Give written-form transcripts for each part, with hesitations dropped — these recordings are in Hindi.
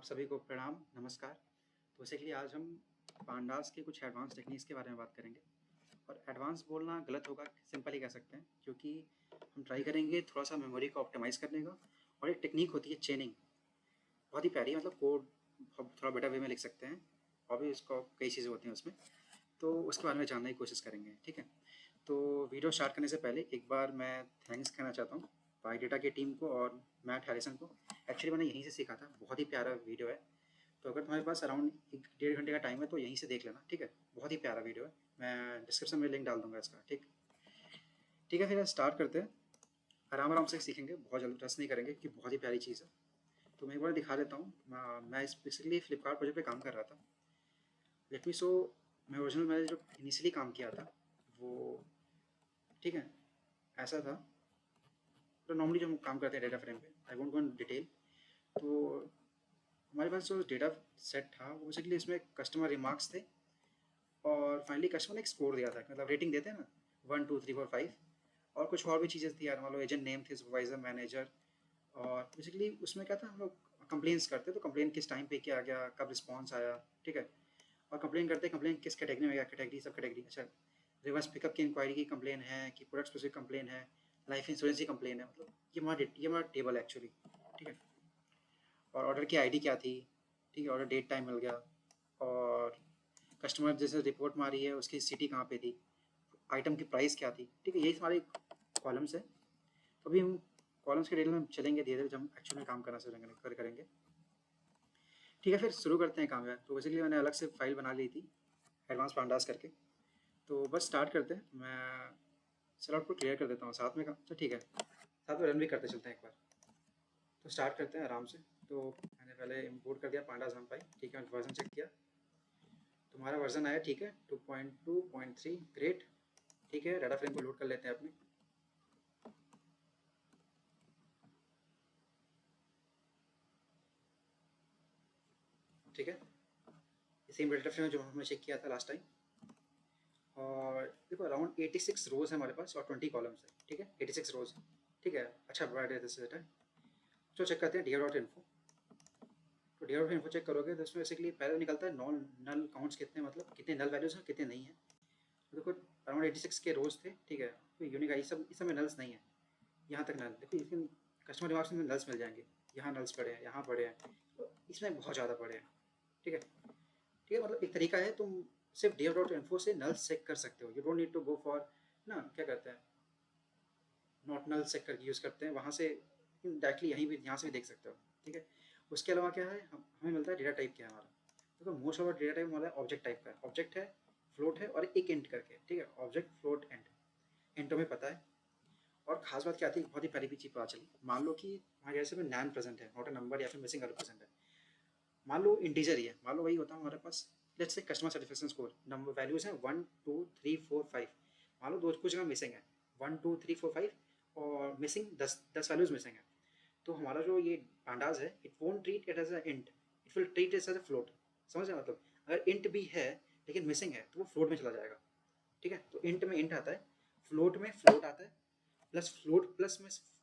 आप सभी को प्रणाम, नमस्कार। तो बेसिकली आज हम पांडास के कुछ एडवांस टेक्निक्स के बारे में बात करेंगे। और एडवांस बोलना गलत होगा, सिंपल ही कह सकते हैं, क्योंकि हम ट्राई करेंगे थोड़ा सा मेमोरी को ऑप्टिमाइज़ करने का। और एक टेक्निक होती है चेनिंग, बहुत ही प्यारी, मतलब कोड थोड़ा बेटर वे में लिख सकते हैं। और भी इसको कई चीज़ें होती हैं उसमें, तो उसके बारे में जानने की कोशिश करेंगे, ठीक है। तो वीडियो स्टार्ट करने से पहले एक बार मैं थैंक्स कहना चाहता हूँ बायोडेटा की टीम को और मैट हैरिसन को। एक्चुअली मैंने यहीं से सीखा था, बहुत ही प्यारा वीडियो है। तो अगर तुम्हारे पास अराउंड 1-1.5 घंटे का टाइम है तो यहीं से देख लेना, ठीक है। बहुत ही प्यारा वीडियो है, मैं डिस्क्रिप्शन में लिंक डाल दूंगा इसका, ठीक। ठीक है, फिर स्टार्ट करते हैं। आराम आराम से सीखेंगे, बहुत जल्दी रस नहीं करेंगे, कि बहुत ही प्यारी चीज़ है। तो मैं एक बार दिखा देता हूँ। मैं बेसिकली फ्लिपकार्ट प्रोजेक्ट पे काम कर रहा था। लेट मी सो, मैं ओरिजिनल मैंने जो इनिशियली काम किया था वो, ठीक है, ऐसा था। तो नॉर्मली जो हम काम करते हैं डेटा फ्रेम पे, I won't go in detail. तो हमारे पास जो डेटा सेट था वो बेसिकली इसमें कस्टमर रिमार्क्स थे। और फाइनली कस्टमर ने एक स्कोर दिया था, मतलब रेटिंग देते हैं ना, 1 2 3 4 5। और कुछ और भी चीज़ें थी यार, मान लो एजेंट नेम थे, सुपरवाइजर, मैनेजर। और बेसिकली उसमें क्या था, हम लोग कंप्लेंट्स करते, तो कंप्लेन किस टाइम पे किया गया, कब रिस्पॉन्स आया, ठीक है। और कंप्लेन करते, कंप्लेन किस कैटेगरी में गया, कैटेगरी सब कैटेगरी, अच्छा। रिवर्स पिकअप की इंक्वायरी की कंप्लेन है, कि प्रोडक्ट स्पेसिफिक कंप्लेन है, लाइफ इंश्योरेंस की कंप्लेन है, मतलब ये हमारा टेबल है एक्चुअली, ठीक है। और ऑर्डर की आईडी क्या थी, ठीक है, ऑर्डर डेट टाइम मिल गया। और कस्टमर जैसे रिपोर्ट मारी है उसकी सिटी कहाँ पे थी, आइटम की प्राइस क्या थी, ठीक है। यही हमारे कॉलम्स है। तो अभी हम कॉलम्स के डिटेल में चलेंगे धीरे धीरे, जब हम एक्चुअल में काम करना शुरू करेंगे। ठीक है, फिर शुरू करते हैं काम यार। तो बेसिकली मैंने अलग से फाइल बना ली थी, एडवांस पांडास करके। तो बस स्टार्ट करते हैं। मैं सेल आउटपुट क्लियर कर देता हूँ साथ में काम, तो ठीक है, साथ में रन भी करते चलते हैं एक बार। तो स्टार्ट करते हैं आराम से। तो मैंने पहले इंपोर्ट कर दिया पांडास नंपाई, ठीक है। वर्जन चेक किया, तुम्हारा वर्जन आया, ठीक है, 2.2.3, ग्रेट। ठीक है, डाटा फ्रेम को लोड कर लेते हैं अपने। ठीक है, सेम डाटा फ्रेम जो हमने चेक किया था लास्ट टाइम। और देखो अराउंड 86 रोज है हमारे पास और 20 कॉलम्स है, ठीक है, 86 रोज, ठीक है। अच्छा, ब्राइट है दिस है। तो चेक करते हैं dr.info। तो dr.info चेक करोगे तो इसमें बेसिकली पहले निकलता है नॉन नल काउंट्स कितने, मतलब कितने नल वैल्यूज हैं, कितने नहीं है। तो देखो अराउंड 86 के रोज थे, ठीक है। तो यूनिक आई सब, इस समय नल्स नहीं है। यहाँ तक नल देखो, इसमें कस्टमर रिमार्क्स में नल्स मिल जाएंगे। यहाँ नल्स पड़े हैं, यहाँ पड़े हैं, तो इसमें बहुत ज़्यादा पड़े हैं, ठीक है। ठीक है, मतलब एक तरीका है, तुम सिर्फ dev.info से नल्स चेक कर सकते हो। You don't need to go for, ना क्या कहते हैं, नॉट नल चेक करके यूज़ करते हैं वहाँ से, डायरेक्टली यहीं भी, यहाँ से भी देख सकते हो, ठीक है। उसके अलावा क्या है, हमें मिलता है डेटा टाइप क्या है हमारा। देखो मोस्ट ऑफ डेटा टाइप हमारा ऑब्जेक्ट टाइप का है। ऑब्जेक्ट है, फ्लोट है और एक इंट करके, ठीक है। Object, float, int. इंट हमें पता है। और खास बात क्या आती है, बहुत ही प्यारी भी चीज़ पता चली। मान लो कि हमारे जैसे में नैन प्रेजेंट है, नॉट अ नंबर या फिर मिसिंग वैल्यू प्रेजेंट है। मान लो इंटीजर ही है, मान लो वही होता है हमारे पास। Let's say customer satisfaction score, number values हैं 1 2 3 4 5। मान लो दो कुछ जगह मिसिंग है, 1 2 3 4 5, और मिसिंग 10 वैल्यूज मिसिंग है। तो हमारा जो ये पांडाज है, it won't treat it as a int, it will treat it as a float. समझ रहे, मतलब अगर इंट भी है लेकिन मिसिंग है तो वो फ्लोट में चला जाएगा, ठीक है। तो इंट में इंट आता है, फ्लोट में फ्लोट आता है, plus float plus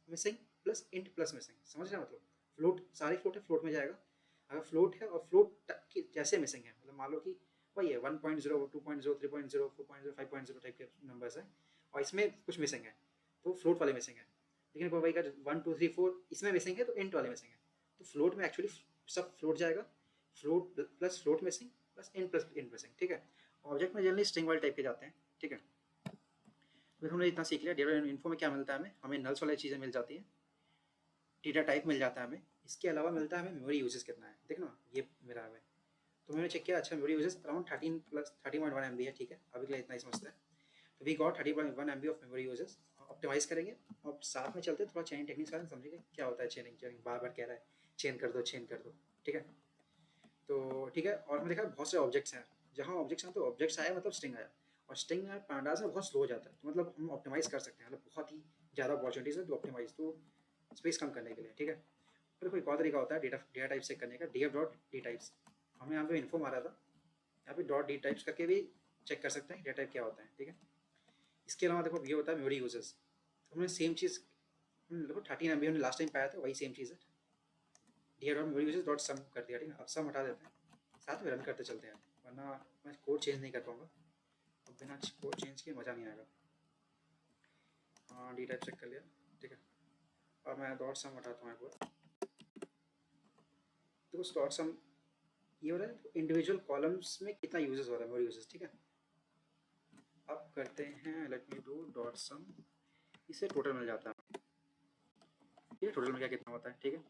missing, plus int plus missing. समझ रहे, मतलब फ्लोट, सारी फ्लोट है, फ्लोट में जाएगा। अगर फ्लोट है और फ्लोट जैसे मिसिंग है, मतलब मान लो कि वही है 1.0 2.0 3.0 4.0 5.0 टाइप के नंबर्स हैं, और इसमें कुछ मिसिंग है तो फ्लोट वाले मिसिंग है। लेकिन वही का 1 2 3 4 इसमें मिसिंग है तो इंट वाले मिसिंग है। तो फ्लोट में एक्चुअली सब फ्लोट जाएगा, float plus float missing plus int plus int missing, ठीक है। ऑब्जेक्ट में जनरली स्ट्रिंग वाले टाइप के जाते हैं, ठीक है। तो हमने इतना सीख लिया। डेटा इन्फो में क्या मिलता है हमें, नल्स वाली चीज़ें मिल जाती हैं, डेटा टाइप मिल जाता है हमें। इसके अलावा मिलता है हमें मेमोरी यूजेस कितना है, देखना ये मेरा है। तो मैंने चेक किया, अच्छा memory uses around 13 plus 30.1 MB है, ठीक है। अभी के लिए इतना ही समझते हैं। तो we got 30.1 MB of memory usage. Optimize करेंगे और साथ में चलते थोड़ा चेन टेक्निक्स का समझेंगे क्या होता है चेनिंग। चेनिंग बार बार कह रहा है, चेन कर दो, चेन कर दो, ठीक है। तो ठीक है, और हमने देखा बहुत से ऑब्जेक्ट्स हैं। जहाँ ऑब्जेक्ट्स हैं तो ऑब्जेक्ट्स आया मतलब स्ट्रिंग आया, और स्ट्रिंग पांडास में बहुत स्लो हो जाता है। तो मतलब हम ऑप्टिमाइज कर सकते हैं, मतलब बहुत ही ज़्यादा अपॉर्चुनिटीज़ है तो ऑप्टिमाइज, तो स्पेस कम करने के लिए, ठीक है। फिर कोई और तरीका होता है डेटा टाइप चेक करने का, df.d टाइप्स। हमने यहाँ पे इन्फो मारा था, यहाँ पे डॉट डी टाइप्स करके भी चेक कर सकते हैं डेटा टाइप क्या होता है, ठीक है। इसके अलावा देखो ये होता है मेमोरी यूजेस। तो हमने सेम चीज़, देखो 13 MB हमने लास्ट टाइम पाया था, वही सेम चीज़ है। D dot memory usage dot sum कर दिया, ठीक है। अब सम हटा देते हैं, साथ में रन करते चलते हैं, वरना मैं कोड चेंज नहीं कर पाऊँगा। अब बिना कोड चेंज किए मज़ा नहीं आएगा। हाँ, डी टाइप चेक कर लिया, ठीक है। अब मैं डॉट सम हटाता हूँ एक बार। तो उस डॉट सम ये हो रहा है इंडिविजुअल कॉलम्स में कितना यूजेस हो रहा है, मेमोरी यूजेस, ठीक है। अब करते हैं लेट मी डू डॉट सम, इससे टोटल मिल जाता है, ये टोटल में क्या कितना होता है, ठीक है।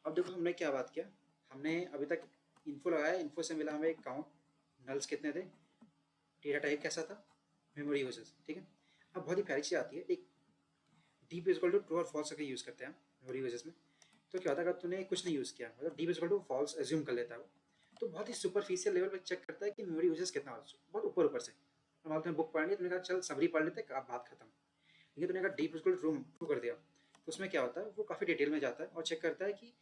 अब देखो हमने क्या बात किया, हमने अभी तक इन्फो लगाया, इन्फो से मिला हमें काउंट, नल्स कितने थे, डेटा टाइप कैसा था, मेमोरी यूजेस, ठीक है। अब बहुत ही प्यारी चीज़ आती है, एक deep is equal to true और फॉल्स अगर यूज़ करते हैं मेमोरी यूजेस में, तो क्या होता है अगर तूने कुछ नहीं यूज़ किया, मतलब deep is equal to false assume कर लेता है वो, तो बहुत ही सुपरफिशियल लेवल पर चेक करता है कि मेमोरी यूजेस कितना हो, बहुत ऊपर ऊपर से। और तुमने बुक पढ़नी है, तुमने कहा चल सबरी पढ़ लेते हैं, बात खत्म। लेकिन तुमने अगर deep is equal to true कर दिया, तो उसमें क्या होता है, वो काफ़ी डिटेल में जाता है और चेक करता है कि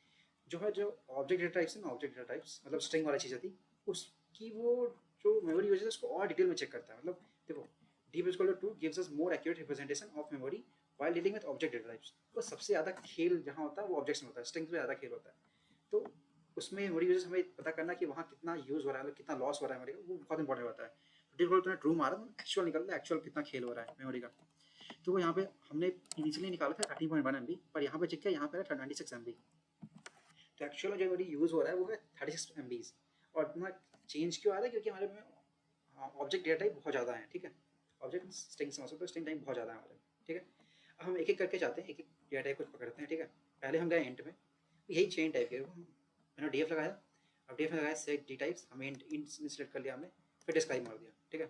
जो है जो ऑब्जेक्ट डेटा टाइप्स है ना, ऑब्जेक्ट डेटा टाइप्स मतलब स्ट्रिंग वाली चीज़ होती, उसकी वो जो मेमोरी यूजेस है उसको और डिटेल में चेक करता है। मतलब देखो deep is equal two gives us more accurate representation of memory while dealing with object data types। तो सबसे ज़्यादा खेल जहाँ होता है वो ऑब्जेक्ट्स में होता है, स्ट्रिंग्स में ज़्यादा खेल होता है। तो उसमें मेमोरी यूजेस हमें पता करना कि वहाँ कितना यूज़ हो रहा है, मतलब कितना लॉस हो रहा है मेमोरी का, वो बहुत इंपॉर्टेंट होता है। तो तुमने ट्रू मारा तो एक्चुअल निकल रहा है, एक्चुअल कितना खेल हो रहा है मेमोरी का। तो वो यहाँ पे हमने इनिशियली निकाला था 13.1 MB, पर यहाँ पे चेक किया, यहाँ पे 96 MB। तो एक्चुअल जो मेमोरी यूज़ हो रहा है वो है 36 MB। और इतना चेंज क्यों आ रहा है, क्योंकि हमारे में ऑब्जेक्ट डेटा टाइप बहुत ज़्यादा है, ठीक है। ऑब्जेक्ट स्ट्रिंग समझ सकते हो, स्ट्रिंग टाइप बहुत ज़्यादा है हमारे, ठीक है। अब हम एक एक करके जाते हैं, एक एक डेटा टाइप को पकड़ते हैं, ठीक है। पहले हम गए इंट में, यही चेन टाइप के, मैंने डीएफ लगाया, अब डीएफ में लगाया सेट डी टाइप्स, हमें इंट सेलेक्ट कर लिया हमने, फिर डिस्क्राइब मार दिया, ठीक है।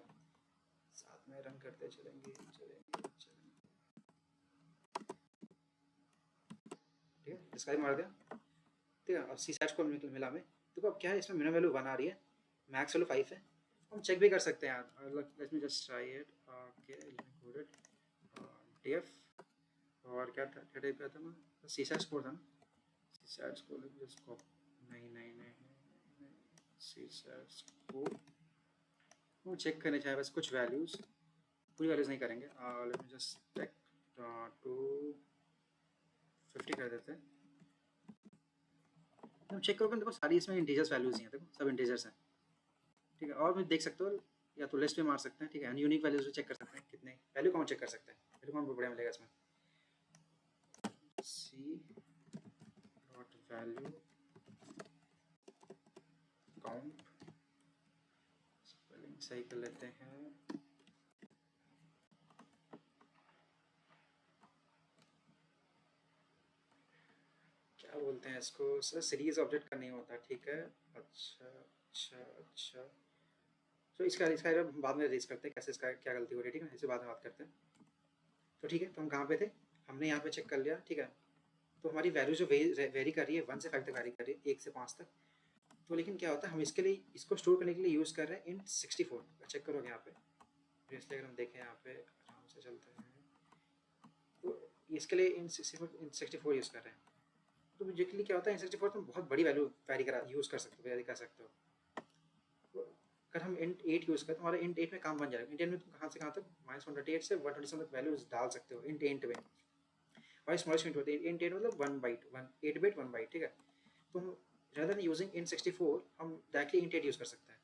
साथ में रन करते चलेंगे चलेंगे चलेंगे, ठीक है, डिस्क्राइब मार दिया, ठीक है। अब सी सैच को मिला हमें, तो अब क्या है, इसमें मिनिमम वैल्यू 1 आ रही है, मैक्स वैल्यू 5 है। हम चेक भी कर सकते हैं यार, late me just try it, okay included DF, और क्या था, क्या टाइप का था ना, सी सैच कोड था ना, सी सैच कोड जिसको नहीं नहीं नहीं सी सैच कोड वो चेक करने चाहिए, बस कुछ वैल्यूज़, पूरी वैल्यूज़ नहीं करेंगे। Let me just check to 50 कर देते हैं। तुम चेक करोगे देखो सारी इसमें इंटीजर्स वैल्यूज़ ही हैं, देखो सब इंटीजर्स हैं, ठीक है। और भी देख सकते हो, या तो लिस्ट में मार सकते हैं, ठीक है। अनयूनिक वैल्यूज़ भी चेक कर सकते हैं, कितने वैल्यू काउंट चेक कर सकते हैं, वैल्यू काउंट बढ़िया मिलेगा इसमें, c dot value count, spelling सही कर लेते हैं, क्या बोलते हैं इसको सर, सीरीज ऑब्जेक्ट का नहीं होता, ठीक है। अच्छा अच्छा अच्छा, तो इसका बाद में रेज करते हैं, कैसे इसका क्या गलती हो रही है, ठीक है, इसे बाद में बात करते हैं। तो ठीक है, तो हम कहाँ पे थे, हमने यहाँ पे चेक कर लिया, ठीक है। तो हमारी वैल्यू जो वेरी कर रही है 1 से 5 तक वेरी कर रही है, 1 से 5 तक। तो लेकिन क्या होता है, हम इसके लिए इसको स्टोर करने के लिए यूज़ कर रहे हैं int 64, चेक करोगे यहाँ पे, इसलिए अगर हम देखें यहाँ पे आराम से चलते हैं, तो इसके लिए int 64 यूज़ कर रहे हैं। तो बेसिकली क्या होता है, int 64 तुम बहुत बड़ी वैल्यू वेरी करा यूज़ कर सकते हो, वेरी कर सकते हो। तो अगर हम int 8 यूज़ करें तो हमारा int 8 में काम बन जाएगा। int 8 में तुम कहाँ से कहाँ तक -128 से 127 तक वैल्यूज डाल सकते हो int 8 में, और स्मॉलेस्ट int होती है int 8 मतलब 1 बाइट, 8 बिट 1 बाइट, ठीक है। तो हम rather than using int 64 हम डायरेक्टली int 8 यूज़ कर सकते हैं।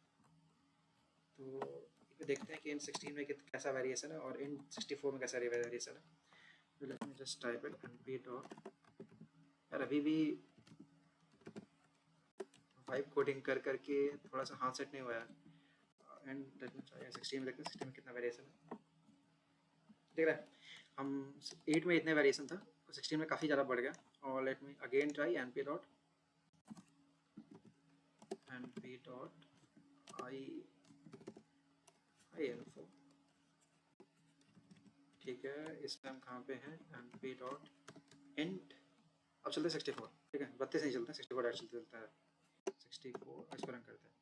तो देखते हैं कि int 16 में कैसा वेरिएशन है और int 64 में कैसा वेरिएशन है। Late me just type it np dot, यार अभी भी वाइब कोडिंग कर करके थोड़ा सा हाथ सेट नहीं हुआ है। एंड लेट मी ट्राई 16 में, देखते हैं 16 में कितना वेरिएशन है, देख रहा है। हम 8 में इतने वेरिएशन था, तो 16 में काफ़ी ज़्यादा बढ़ गया। और let me again try np dot info, ठीक है। इसमें हम कहाँ पे हैं, np डॉट int, अब चलते हैं 64, ठीक है। 32 नहीं चलता, 64 डायरेक्ट चलता है, 64 इसको रन करते हैं।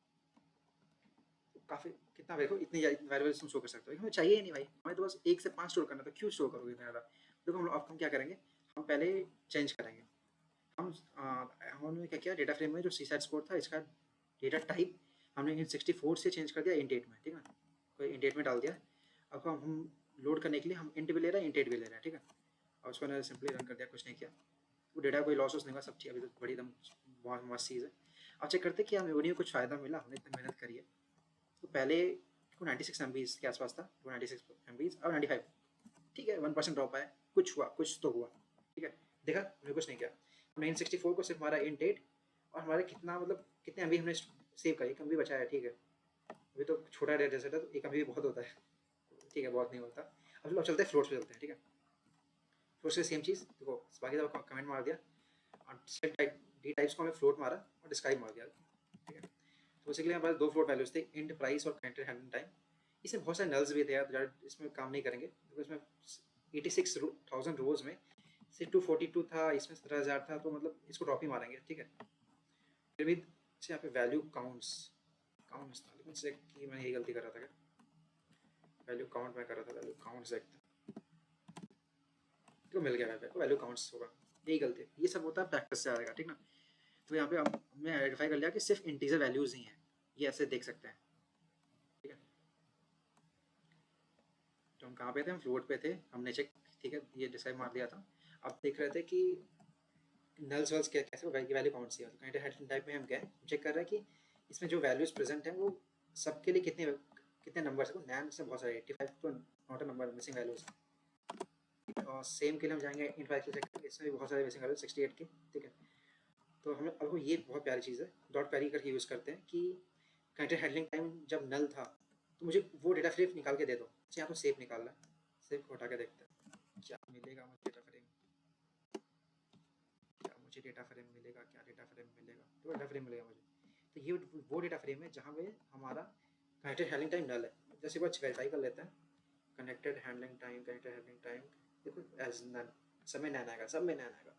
तो काफ़ी कितना देखो, इतनी वेरिएबल्स तुम शो कर सकते हो, हमें चाहिए ही नहीं भाई, हमें तो बस 1 से 5 स्टोर करना, तो क्यों स्टोर करोगे इतना ज़्यादा। देखो हम क्या करेंगे, हम पहले चेंज करेंगे, हमने क्या किया, डेटा फ्रेम में जो सी सैट कोड था इसका डेटा टाइप हमने int 64 से चेंज कर दिया int 8 में, ठीक है। कोई int 8 में डाल दिया। अब हम लोड करने के लिए हम int भी ले रहे हैं int 8 भी ले रहे हैं, ठीक है। और उसको मैंने सिंपली रन कर दिया, कुछ नहीं किया, वो डेटा कोई लॉस नहीं हुआ, सब चीज़ अभी तो बड़ी एकदम बहुत मस्त चीज़ है। अब चेक करते हैं कि हमें मेमोरी में कुछ फ़ायदा मिला, हमने इतनी मेहनत करी है। तो पहले 96 MB के आसपास था, 96 MB, अब 95। ठीक है, 1% ड्रॉप आया, कुछ हुआ, कुछ तो हुआ। ठीक है, देखा हमने कुछ नहीं किया। हमने N64 को सिर्फ हमारा इंट 8 और हमारे कितना मतलब कितने MB हमने सेव करी, 1 MB बचाया। ठीक है, अभी तो छोटा डेटा सेट है तो 1 MB बहुत होता है। ठीक है, बहुत नहीं होता। अब चलो चलते हैं फ्लोट्स पे चलते हैं। ठीक है, फ्लोट्स से सेम चीज़ देखो, बाकी तो कमेंट मार दिया और सेट टाइप डी टाइप्स को हमें फ्लोट मारा और डिस्क्राइब मार दिया। ठीक है, तो बेसिकली हमारे पास दो फ्लोट वैल्यूज थे, इंट प्राइस और कनेक्टेड हैंडलिंग टाइम। इसमें बहुत सारे नल्स भी थे यार, इसमें काम नहीं करेंगे क्योंकि इसमें 86,000 रोज में से 242 था, इसमें 17,000 था, तो मतलब इसको ड्रॉप ही मारेंगे। ठीक है, फिर भी यहाँ पे वैल्यू काउंट्स था, लेकिन चेक कि मैं यही गलती कर रहा था क्या, वैल्यू काउंट में कर रहा था, वैल्यू काउंट्स तो मिल गया मेरे को, वैल्यू काउंट्स होगा, यही गलती है। ये सब होता है प्रैक्टिस से आएगा। ठीक ना, तो यहाँ पे हमने आइडेंटिफाई कर लिया कि सिर्फ इंटीजर वैल्यूज ही हैं, ये ऐसे देख सकते हैं। ठीक है, तो हम कहाँ पे थे, हम फ्लोट पे थे, हमने चेक, ठीक है, ये डिसाइड मार दिया था। अब देख रहे थे कि नल्स वल्स क्या कैसे वैल्यू काउंट सी है, तो काइंड हेड टाइप में हम गए, चेक कर रहे हैं कि इसमें जो वैल्यूज प्रेजेंट हैं वो सबके लिए कितने कितने नंबर है। नैन से बहुत सारे 85 तो not a number, missing values. और सेम के लिए हम जाएंगे इन फाइव के चेक करेंगे, इसमें भी बहुत सारे मिसिंग वैल्यूज 68 के। ठीक है, तो हमें अब ये बहुत प्यारी चीज़ है, डॉट पैरी करके यूज़ करते हैं कि कंटेंट हैंडलिंग टाइम जब नल था तो मुझे वो डेटा फ्रेम निकाल के दे दो। अच्छा, यहाँ तो सेव निकालना है, सेव को हटा के देखते हैं क्या मिलेगा मुझे डेटा फ्रेम, क्या मुझे डेटा फ्रेम मिलेगा, क्या डेटा फ्रेम मिलेगा, तो डेटा फ्रेम मिलेगा मुझे। तो ये वो डेटा फ्रेम है जहाँ पे हमारा कनेक्टेड हैंडलिंग टाइम नल है। जैसे बस वेरीफाई कर लेते हैं, कनेक्टेड हैंडलिंग टाइम देखो एज नन, सब में नैन आएगा, सब में नैन आएगा।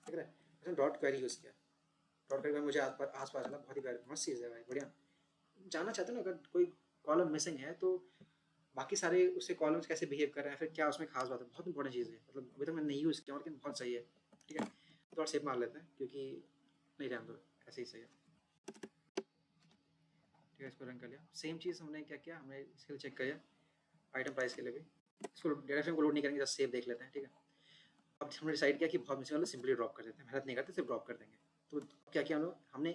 ठीक है, उसने डॉट क्वेरी यूज़ किया, डॉट क्वेरी मुझे आस पास चला, बहुत ही प्यारी मस्त चीज़ है भाई, बढ़िया। जानना चाहते हो ना, अगर कोई कॉलम मिसिंग है तो बाकी सारे उससे कॉलम्स कैसे बिहेव कर रहे हैं, फिर क्या उसमें खास बात है, बहुत इंपॉर्टेंट चीज़ है। मतलब अभी तक मैंने नहीं यूज़ किया लेकिन बहुत सही है। ठीक है, तो और सेव मार लेते हैं क्योंकि नहीं, रहने दो, ऐसे ही सही है। ठीक है, इसको रन कर लिया। सेम चीज़ हमने क्या किया, हमने इसके लिए चेक किया आइटम प्राइस के लिए भी, इसको डेटा फ्रेम को लोड नहीं करेंगे, जस्ट सेव देख लेते हैं। ठीक है, अब हमने डिसाइड किया कि बहुत मिसिंग वाला सिंपली ड्रॉप कर देते हैं, मेहनत नहीं करते, सिर्फ ड्रॉप कर देंगे। तो क्या किया हम लोग, हमने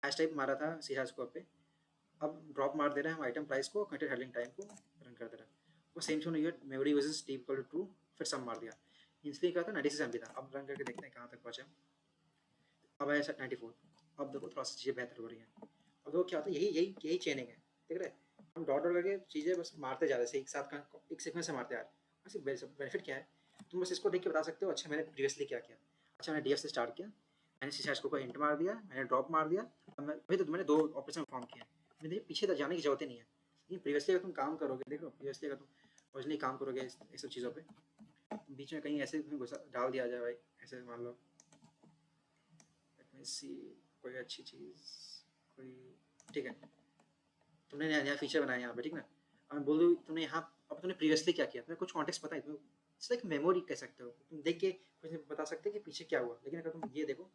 हैश टाइप मारा था सी हैश स्कोप पे, अब ड्रॉप मार दे रहे हैं हम आइटम प्राइस को, कनेक्टेड हैंडलिंग टाइम को रन कर दे रहे हैं। वो सेम चीज़ ये memory usage T equal to 2, फिर सम मार दिया। इसलिए क्या था 96 MB था, अब रन करके देखते हैं कहाँ तक पहुँचे। अब आया 94। अब देखो थोड़ा सा चीज़ें बेहतर हो रही हैं। अब देखो क्या होता है, यही चेनिंग है, देख रहे हैं हम डॉट डॉट करके चीज़ें बस मारते जा रहे हैं, एक साथ एक सीक्वेंस से मारते आ रहे हैं। बस बेनिफिट क्या है, तुम बस इसको देख के बता सकते हो अच्छा मैंने प्रीवियसली क्या किया। अच्छा, मैंने DF से स्टार्ट किया, मैंने सी को इंट मार दिया, मैंने ड्रॉप मार दिया, अभी तो मैंने दो ऑपरेशन परफॉर्म किया, मुझे पीछे तक जाने की जरूरत ही नहीं है। लेकिन प्रीवियसली अगर तुम काम करोगे, देखो प्रीवियसली अगर तुम ओरिजिनली काम करोगे इस सब चीज़ों पे, बीच में कहीं ऐसे डाल दिया जाए भाई, ऐसे मान लो सी कोई अच्छी चीज़ कोई, ठीक है, तुमने नया नया फीचर बनाया यहाँ पे, ठीक ना, अब बोल दो तुमने यहाँ, अब तुमने प्रीवियसली क्या किया, तुम्हें कुछ कॉन्टेक्स्ट पता है, तुम्हें इट्स लाइक मेमोरी कह सकते हो, तुम देख के कुछ नहीं बता सकते कि पीछे क्या हुआ, लेकिन अगर तुम ये देखो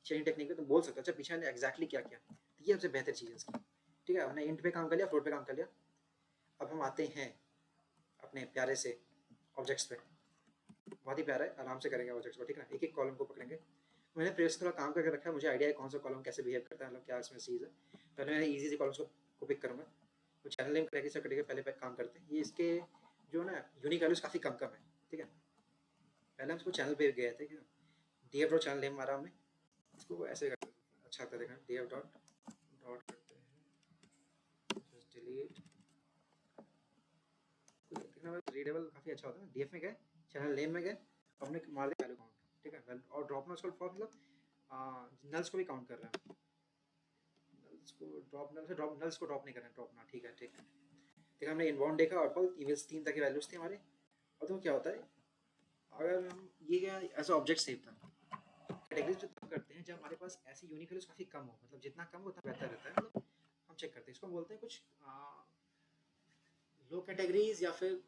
चेन टेक्निक में तुम बोल सकते हो अच्छा पीछे मैंने एग्जैक्टली क्या किया। तो ये सबसे बेहतर चीज़ है इसकी। ठीक है, हमने इंट पे काम कर लिया, फ्लोट पे काम कर लिया। अब हम आते हैं अपने प्यारे से ऑब्जेक्ट्स पे, बहुत ही प्यारा है, आराम से करेंगे ऑब्जेक्ट्स को। ठीक है, एक एक कॉलम को पकड़ेंगे। मैंने प्रीवियस थोड़ा काम करके रखा है, मुझे आइडिया है कौन सा कॉलम कैसे बिहेव करता है, मतलब क्या इसमें चीज़ है। पहले मैं ईजी कॉलम्स को पिक करूँगा, तो चैनल नेम क्रैक से कटेगा, पहले काम करते हैं। ये इसके जो ना यूनिक वैल्यूज काफ़ी कम है। ठीक है, पहले हम इसको चैनल पे गए थे, DF डॉट चैनल नेम मारा हमने, इसको ऐसे करते हैं, अच्छा लगता है देखना, DF डॉट डॉट करते हैं, डिलीट, देखना रीडेबल काफ़ी अच्छा होता है। DF में गए, चैनल नेम में गए, हमने मार दिया वैल्यू काउंट। ठीक है, और ड्रॉप नल्स को फॉर मतलब नल्स को भी काउंट कर रहे हैं, नल्स को ड्रॉप नहीं कर रहे हैं, ड्रॉप ना, ठीक है ठीक है। देखा हमने इनबाउंड देखा, आउटबाउंड ईमेल्स 3 तक की वैल्यूज थी हमारे। और तो क्या होता है, अगर हम ये क्या एज ऑब्जेक्ट सेव था, कैटेगरीज तब करते हैं जब हमारे पास ऐसी यूनिक वैल्यूज काफ़ी कम हो, मतलब जितना कम हो उतना बेहतर रहता है। मतलब हम चेक करते हैं, इसको हम बोलते हैं कुछ लो कैटेगरीज या फिर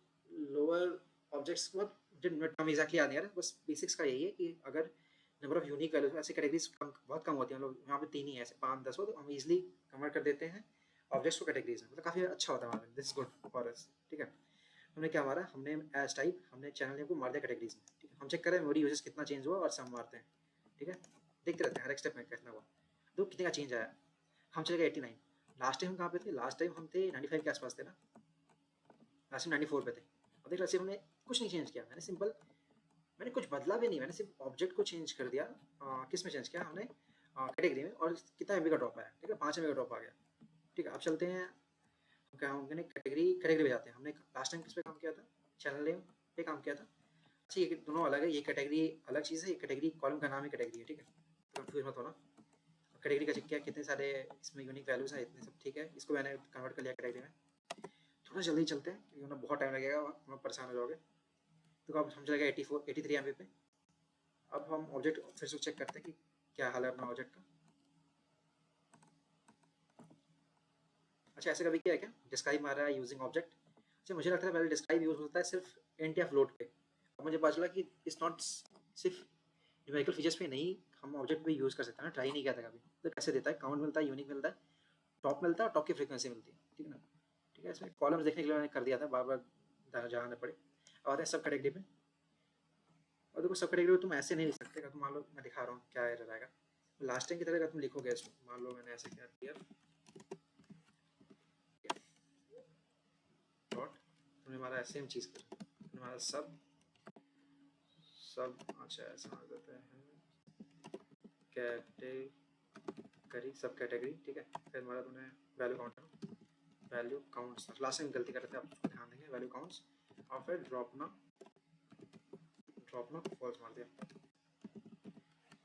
लोअर ऑब्जेक्ट्स, बहुत टर्म एग्जैक्टली याद नहीं आ रहा, बस बेसिक्स का यही है कि अगर नंबर ऑफ यूनिक वैल्यूज ऐसे कैटेगरीज बहुत कम होती हैं, मतलब यहाँ पे 3 ही है, ऐसे 5-10 हो तो हम इजिली कन्वर्ट कर देते हैं ऑब्जेक्ट्स को कैटेगरीज में, मतलब काफ़ी अच्छा होता है हमारा, this is good for us. ठीक है, हमने क्या मारा, हमने एज टाइप हमने चैनल नेम को मार दिया कैटेगरीज में। ठीक है, हम चेक करें मेमोरी यूजेस कितना चेंज हुआ और सम मारते हैं। ठीक है, देखते रहते हैं हर एक स्टेप में कितना हुआ, तो कितने का चेंज आया। हम चले गए 89। लास्ट टाइम हम कहाँ पे थे? लास्ट टाइम हम थे 95 के आसपास थे ना, लास्ट टाइम 94 पे थे। अब देख रहे हमने कुछ नहीं चेंज किया, मैंने सिंपल, मैंने कुछ बदला भी नहीं, मैंने सिर्फ ऑब्जेक्ट को चेंज कर दिया। किस में चेंज किया हमने? कैटेगरी में। और कितना एमबी का ड्रॉप आया, ठीक है, 5 एमबी का ड्रॉप आ गया। ठीक है, अब चलते हैं, क्या हमने कैटेगरी पे जाते हैं। हमने लास्ट टाइम किस पे काम किया था? चैनल नेम पे काम किया था। अच्छा, ये दोनों अलग है, ये कैटेगरी अलग चीज़ है, ये कैटेगरी कॉलम का नाम ही कैटेगरी है, ठीक है, तो कंफ्यूज मत होना। कैटेगरी का चेक किया, कितने सारे इसमें यूनिक वैल्यूज हैं, इतने सब ठीक है, इसको मैंने कन्वर्ट कर लिया कैटेगरी में। थोड़ा जल्दी चलते हैं क्योंकि उन्हें बहुत टाइम लगेगा, वहाँ परेशान हो जाओगे। तो अब हम चलेगा 83 एम पे। अब हम ऑब्जेक्ट फिर से चेक करते हैं कि क्या हाल है अपना ऑब्जेक्ट का। अच्छा, ऐसे कभी किया है क्या? डिस्क्राइब मारा है यूजिंग ऑब्जेक्ट। अच्छा, मुझे लगता है पहले डिस्क्राइब यूज होता है सिर्फ इंट या फ्लोट पे। अब मुझे पता चला कि इट्स नॉट सिर्फ न्यूमेरिकल फीचर्स पे नहीं, हम ऑब्जेक्ट पे यूज़ कर सकते हैं। ट्राई नहीं किया था कभी। तो कैसे देता है? काउंट मिलता है, यूनिक मिलता है, टॉप मिलता है और टॉप की फ्रीक्वेंसी मिलती है, ठीक है ना। ठीक है, इसमें कॉलम्स देखने के लिए मैंने कर दिया था, बार बार जाना पड़े। और आते हैं सब कैटेगरी पे। और देखो, सब कैटेगरी में तुम ऐसे नहीं लिख सकते। तुम मान लो मैं दिखा रहा हूँ क्या एरर आएगा। लास्ट टाइम की तरह तुम लिखोगे इसको, मान लो मैंने ऐसे क्या किया डॉट, तुमने हमारा सेम चीज़ कर, तुमने हमारा सब सब अच्छा ऐसा आ जाता है कैटेगरी, सब कैटेगरी, ठीक है। फिर हमारा तुमने value counter, value counts, last time गलती कर रहे थे, आप उसको ध्यान देंगे, वैल्यू काउंट्स। और फिर ड्रॉप ना फॉल्स मार दिया।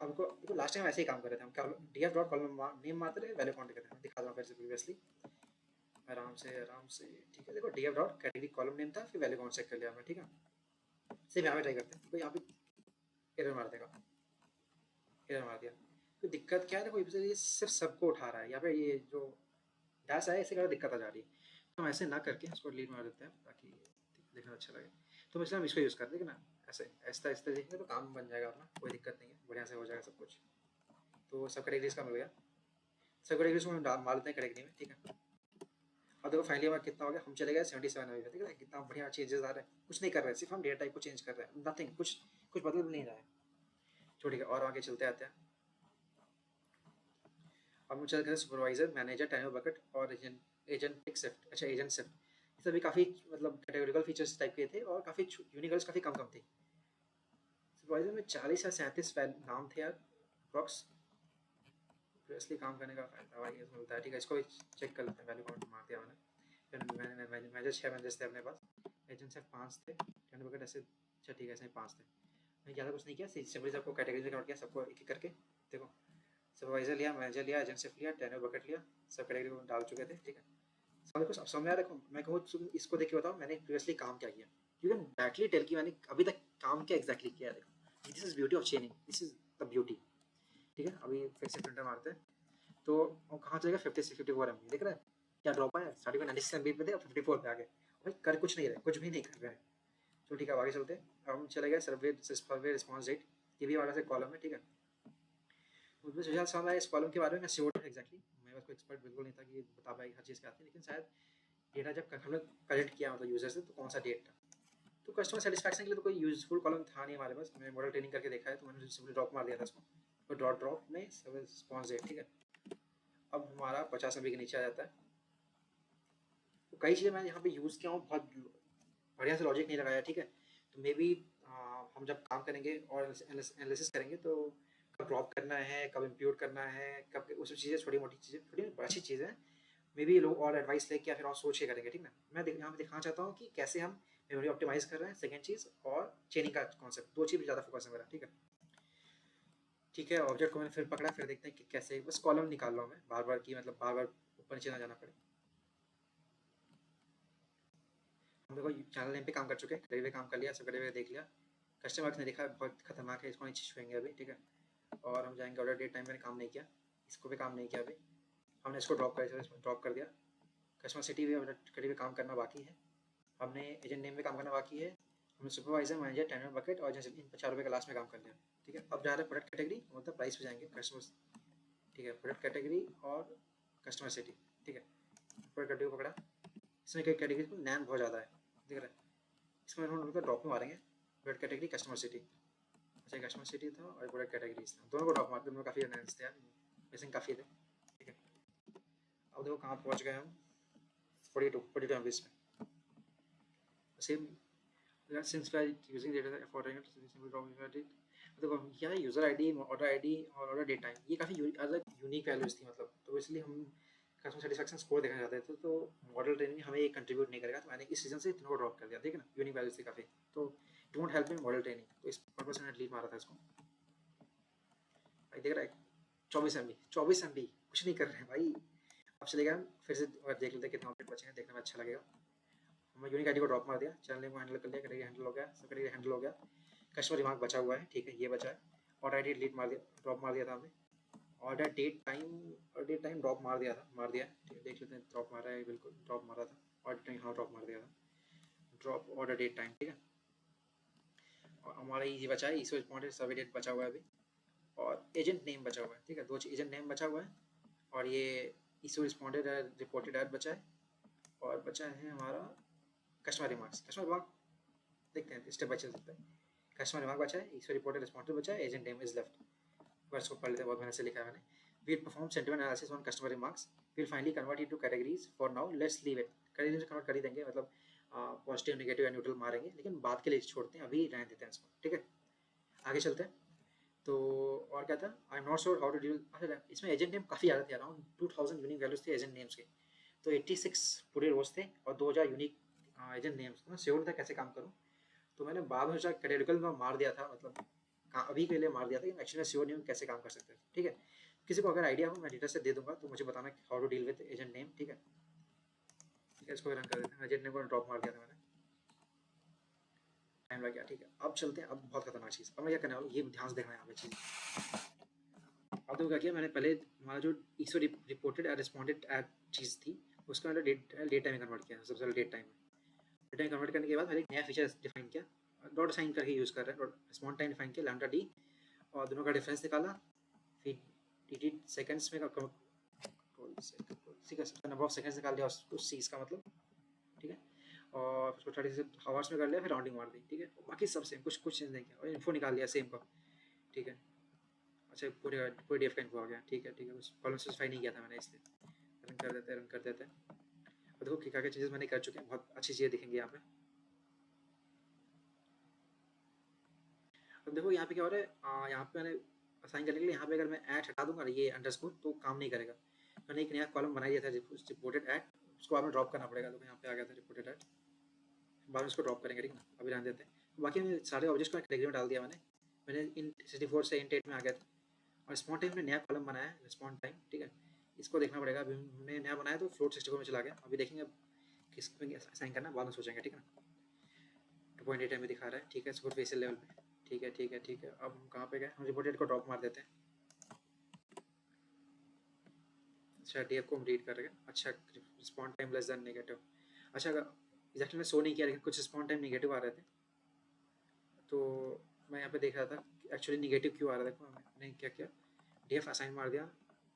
अब को लास्ट टाइम ऐसे ही काम कर रहे थे हम, क्या डीएफ डॉट कॉलम नेम मारते रहे, वैल्यू काउंट करते हैं। दिखा दूँ फिर से प्रीवियसली, आराम से, ठीक है। देखो, DF dot category column name था, फिर वैल्यू काउंट चेक कर लिया हमने, ठीक है। सिर्फ यहाँ पे ट्राई करते हैं, तो यहाँ पे एरर मार देगा, एरर मार दिया। तो दिक्कत क्या है? देखो, ये सिर्फ सबको उठा रहा है, यहाँ पे ये जो डैश है इससे ज़्यादा दिक्कत आ जा रही है। तो हम ऐसे ना करके इसको डिलीट मार देते हैं ताकि देखना अच्छा लगे। तो इसलिए हम इसको यूज़ करते हैं ना, ऐसे आहिस्ता आहिस्ता देखेंगे तो काम बन जाएगा अपना, कोई दिक्कत नहीं है, बढ़िया से हो जाएगा सब कुछ। तो सब कैटेगरीज का मिल गया, सब कैटेगरीज को हम मार देते हैं कैटेगरी में, ठीक है। अब देखो फाइनली हमारा कितना हो गया, हम चले गए 77 में, ठीक है। कितना बढ़िया चेंजेस आ रहे हैं, कुछ नहीं कर रहे हैं, सिर्फ हम डेटा टाइप को चेंज कर रहे हैं, नथिंग, कुछ बदल नहीं रहा है। तो ठीक है, और आगे चलते आते हैं। अब हम चल गए सुपरवाइजर, मैनेजर, टाइम बकेट और एजेंट शिफ्ट। अच्छा, एजेंट शिफ्ट, ये सभी काफ़ी मतलब कैटेगोरिकल फीचर्स टाइप के थे और काफ़ी यूनिकल्स काफ़ी कम कम थे। सुपरवाइजर में 40 या 37 नाम थे यार अप्रॉक्स। इसलिए काम करने का फायदा भाई इसमें मिलता है, ठीक है। इसको चेक कर लेते हैं, वैल्यू काउंट मार दिया मैंने। फिर मैनेजर 6 मैनेजर्स थे अपने पास, एजेंट सिर्फ 5 थे, टाइम बकेट ऐसे, अच्छा ठीक है, ऐसे ही 5 थे। मैंने ज़्यादा कुछ नहीं किया, सिंपली सबको कैटेगरी में काउंट किया, सबको एक एक करके। देखो, सुपरवाइजर लिया, मैनेजर लिया, एजेंट शिफ्ट लिया, टेनर बकेट लिया, सब कैटेगरी को डाल चुके थे, ठीक है। समझ को समझ में आ रहा है? मैं कहूँ तुम इसको देख के बताओ मैंने प्रीवियसली काम क्या किया। यू कैन डायरेक्टली टेल कि मैंने अभी तक काम क्या एग्जैक्टली किया है। देखो, this is beauty of चेनिंग, this is the beauty, ठीक है। अभी फिर से प्रिंटर मारते हैं, तो वो कहाँ चलेगा? 54 एम, देख रहे हैं क्या ड्रॉप आया? स्टार्टिंग में 96 एम पे थे, 54 पे आ गए। भाई कर कुछ नहीं रहे, कुछ भी नहीं कर रहे हैं। चलो ठीक है, आगे चलते हैं। अब हम चले गए सर्वे रिस्पॉन्स रेट, ये भी हमारा से कॉलम है, ठीक है। मुझे सुझाव समझ आया इस कॉलम के बारे में, मैं श्योर था एग्जैक्टली, मैं बस कोई एक्सपर्ट बिल्कुल नहीं था कि बता पाएगी हर चीज़ क्या आती है, लेकिन शायद डेटा जब हमने कलेक्ट किया मतलब यूजर से, तो कौन सा डेट था। तो कस्टमर सेटिस्फैक्शन के लिए तो कोई यूजफुल कॉलम था नहीं हमारे पास, मैंने मॉडल ट्रेनिंग करके देखा है, तो मैंने सिंपली ड्रॉप मार दिया था उसको, तो ड्रॉप में सर्विस रिस्पॉन्स रेट, ठीक है। अब हमारा 50 एमबी के नीचे आ जाता है। तो कई चीज़ें मैं यहाँ पे यूज़ किया हूँ, बहुत बढ़िया से लॉजिक नहीं लगाया, ठीक है। तो मे बी हम जब काम करेंगे और एनालिसिस करेंगे, तो कब ड्रॉप करना है, कब इम्प्यूट करना है, कब उस चीज़ें, छोटी मोटी चीज़ें, थोड़ी अच्छी चीज़ें हैं। मे बी लोग और एडवाइस लेके या फिर और सोच के करेंगे, ठीक है। मैं यहाँ पे दिखाना चाहता हूँ कि कैसे हम मेमोरी ऑप्टिमाइज कर रहे हैं, सेकंड चीज़, और चेनिंग का कॉन्सेप्ट, दो चीज़ ज़्यादा फोकस है मेरा, ठीक है। ठीक है, ऑब्जेक्ट को मैंने फिर पकड़ा, फिर देखते हैं कि कैसे, बस कॉलम निकाल रहा हूँ मैं बार बार की, मतलब बार बार ऊपर नीचे ना जाना पड़े। हम देखो चैनल नेम पे काम कर चुके हैं, कैटेगरी पे काम कर लिया, सब कैटेगरी देख लिया। कस्टमर ने देखा बहुत खतरनाक है, इसको नहीं छुएंगे अभी, ठीक है। और हम जाएंगे ऑर्डर डेट टाइम, मैंने काम नहीं किया, इसको भी काम नहीं किया अभी, हमने इसको ड्रॉप कर दिया। कस्टमर सिटी भी कैटेगरी पे काम करना बाकी है, हमने एजेंट नेम में काम करना बाकी है, हमने सुपरवाइजर, मैनेजर, टेनर बकेट और जैसे इन 4 रुपये का लास्ट में काम कर लिया, ठीक है। अब जा रहे हैं प्रोडक्ट कैटेगरी, मतलब प्राइस पे जाएंगे, कस्टमर, ठीक है, प्रोडक्ट कैटेगरी और कस्टमर सिटी, ठीक है। प्रोडक्ट कैटेगरी को पकड़ा, इसमें कैटेगरी को बहुत ज़्यादा है, देख रहे हैं। इसमें हम ड्रॉप में मारेंगे, प्रोडक्ट कैटेगरी, कस्टमर सिटी, अच्छा कस्टमर सिटी था और प्रोडक्ट कैटेगरीज था, दोनों को ड्रॉप मार, दोनों काफ़ी अनाउंस थे यार, मिसिंग काफ़ी थे। ठीक है, अब देखो कहाँ पहुँच गए हम, 42 MBs में। Same since we are using data for देखो क्या है, यूज़र आईडी, ऑर्डर आईडी और ऑर्डर डेट टाइम, ये काफ़ी अलग यूनिक वैल्यूज थी मतलब, तो इसलिए हम कस्टमर सेटिस्फैक्शन स्कोर देखना चाहते थे, तो मॉडल ट्रेनिंग हमें ये कंट्रीब्यूट नहीं करेगा, तो मैंने इस सीजन से इतना को ड्रॉप कर दिया, ठीक है ना, यूनिक वैल्यूज थी काफ़ी, तो it won't help in model training, तो इस पर्पज से मैंने डिलीट मारा था इसको। भाई देख रहा है 24 MB कुछ नहीं कर रहे हैं भाई। अब चलेगा फिर से देख लेते हैं कितना अपडेट बचे हैं, देखने में अच्छा लगेगा। हमने यूनिक आईडी को ड्रॉप मार दिया, चैनल नेम को हैंडल कर लिया, कैटेगरी हैंडल हो गया, सब कैटेगरी हैंडल हो गया, कस्टमर रिमार्क बचा हुआ है, ठीक है ये बचा है, ऑर्डर आईडी डिलीट मार दिया, ड्रॉप मार दिया था हमने, ऑर्डर डेट टाइम ड्रॉप मार दिया था, मार दिया, ठीक है देख लेते हैं, ड्रॉप मारा है, बिल्कुल ड्रॉप मारा था, ऑर्डर टाइम हाँ ड्रॉप मार दिया था, ड्रॉप ऑर्डर डेट टाइम, ठीक है। और हमारा इजी बचा है, इसको रिस्पॉन्डेड सर्वे डेट बचा हुआ है अभी, और एजेंट नेम बचा हुआ है, ठीक है, दो एजेंट नेम बचा हुआ है, और ये इशू रिस्पॉन्डेड रिपोर्टेड ऐड बचा है, और बचा है हमारा कस्टमर रिमार्क्स। कस्टमर रिमार्क देखते हैं step by step, customer remark बचा है, इशू रिपोर्टेड रिस्पॉन्डेड बचा है, agent name is left, words को पढ़ लेते हैं, बहुत मेहनत से लिखा है मैंने। We'll perform sentiment analysis on customer remarks. We'll finally convert it to categories. For now, let's leave it. Category से कन्वर्ट कर ही देंगे, मतलब पॉजिटिव नेगेटिव या न्यूट्रल मारेंगे, लेकिन बाद के लिए छोड़ते हैं, अभी रहने देते हैं इसको, ठीक है। आगे चलते हैं, तो और क्या था, I am not sure how to deal. अच्छा इसमें एजेंट नेम काफ़ी ज़्यादा थे, अराउंड 2000 यूनिक वैल्यूज थे एजेंट नेम्स के, तो 86 पूरे रोज थे और 2000 यूनिक एजेंट नेम्स, मैं श्योर था कैसे काम करूँ, तो मैंने बाद में सोचा कैटेगरिकल में मार दिया था, मतलब अभी के लिए मार दिया था, लेकिन एक्चुअली श्योर नहीं हूँ कैसे काम कर सकते थे, ठीक है। किसी को अगर आइडिया हो मैं डिटेल से दे दूंगा, तो मुझे बताना how to deal with agent name, ठीक है। ठीक है, इसको रन कर देते हैं, एजेंट नेम को ड्रॉप मार दिया था मैंने, टाइम लग गया, ठीक है। अब चलते हैं, अब बहुत खतरनाक चीज़, अब मैं क्या करने वाला हूँ, ये ध्यान से देखना है यहाँ पे चीज़। अब तो क्या किया मैंने, पहले हमारा जो इसको रिपोर्टेड रिस्पॉन्डेड एड चीज़ थी, उसका मैंने डेट टाइम में कन्वर्ट किया, सबसे पहले डेट टाइम कन्वर्ट करने के बाद मैंने एक नया फीचर डिफाइन किया, डॉट साइन करके यूज़ कर रहे हैं, रिस्पॉन्ड टाइम डिफाइन किया लैम्डा डी, और दोनों का डिफरेंस निकाला, फिर डी सेकंड्स में नंबर ऑफ सेकंड्स निकाल दिया उस चीज़ का मतलब, ठीक है, और उसको 30 आवर्स में कर लिया, फिर राउंडिंग मार दी, ठीक है, बाकी सब सेम, कुछ चेंज नहीं किया, और इन्फो निकाल लिया सेम का, ठीक है। अच्छा पूरे डेफ का इन्फो आ गया, ठीक है बस कॉलम स्पेसिफाई नहीं किया था मैंने, इसलिए रन कर देते हैं। और देखो क्या क्या चीज़ें मैंने कर चुके हैं, बहुत अच्छी चीज़ें दिखेंगी यहाँ पे। अब देखो यहाँ पे क्या हो रहा है, यहाँ पे मैंने असाइन करने के लिए, यहाँ पे अगर मैं ऐड हटा दूंगा ये अंडरस्कोर, तो काम नहीं करेगा। मैंने एक नया कॉलम बना दिया था रिपोर्टेड ऐड, उसको बाद में ड्रॉप करना पड़ेगा, तो यहाँ पे आ गया था रिपोर्टेड ऐड, बाद में उसको ड्रॉप करेंगे, ठीक है ना, अभी रहने देते हैं। बाकी मैं सारे ऑब्जेक्ट्स को कैटेगरी में डाल दिया मैंने इन 64 से इन 8 में आ गया था, और रिस्पॉन्ड टाइम में नया कॉलम बनाया है, रिस्पॉन्ड टाइम, ठीक है, इसको देखना पड़ेगा, अभी हमने नया बनाया तो फ्लोट 64 में चला गया, अभी देखेंगे अब किस पे असाइन करना, बाद में सोचेंगे, ठीक है ना। 2.8 में दिखा रहा है, ठीक है, स्कोर फेसियल लेवल पे, ठीक है। अब हम कहाँ पे गए, हम रिपोर्टेड को ड्रॉप मार देते हैं। अच्छा डीएफ को हम रीड कर रहे हैं, अच्छा respond time less than negative, अच्छा एग्जैक्टली मैं शो नहीं किया, लेकिन कुछ रिस्पॉन्ड टाइम नेगेटिव आ रहे थे, तो मैं यहाँ पे देख रहा था एक्चुअली नेगेटिव क्यों आ रहा था, मैंने क्या किया, डीएफ असाइन मार दिया,